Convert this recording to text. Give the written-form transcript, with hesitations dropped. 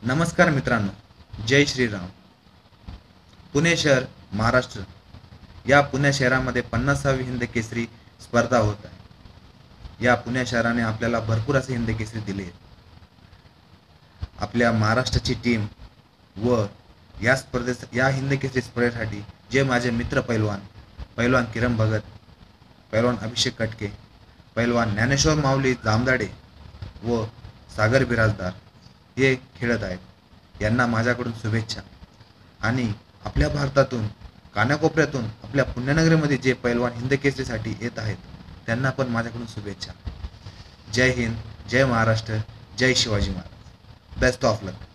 नमस्कार मित्रांनो, जय श्रीराम. पुणे शहर, महाराष्ट्र. या पुणे शहरामध्ये 50वी हिंद केसरी स्पर्धा होत आहे. या पुणे शहराने आपल्याला भरपूर असे हिंद केसरी दिले आहेत. आपल्या महाराष्ट्राची टीम व या हिंद केसरी स्पर्धेसाठी जे माझे मित्र पैलवान किरण भगत, पैलवान अभिषेक कटके, पैलवान ज्ञानेश्वर माऊली जामदाडे व सागर बिराजदार हे खेळत आहेत. यांना माझ्याकडून शुभेच्छा. आणि आपल्या भारतातून कानाकोपऱ्यातून आपल्या पुण्यनगरीमध्ये जे पैलवान हिंद केसरीसाठी येत आहेत त्यांना पण माझ्याकडून शुभेच्छा. जय हिंद, जय महाराष्ट्र, जय Shivaji Maharaj. Best of luck.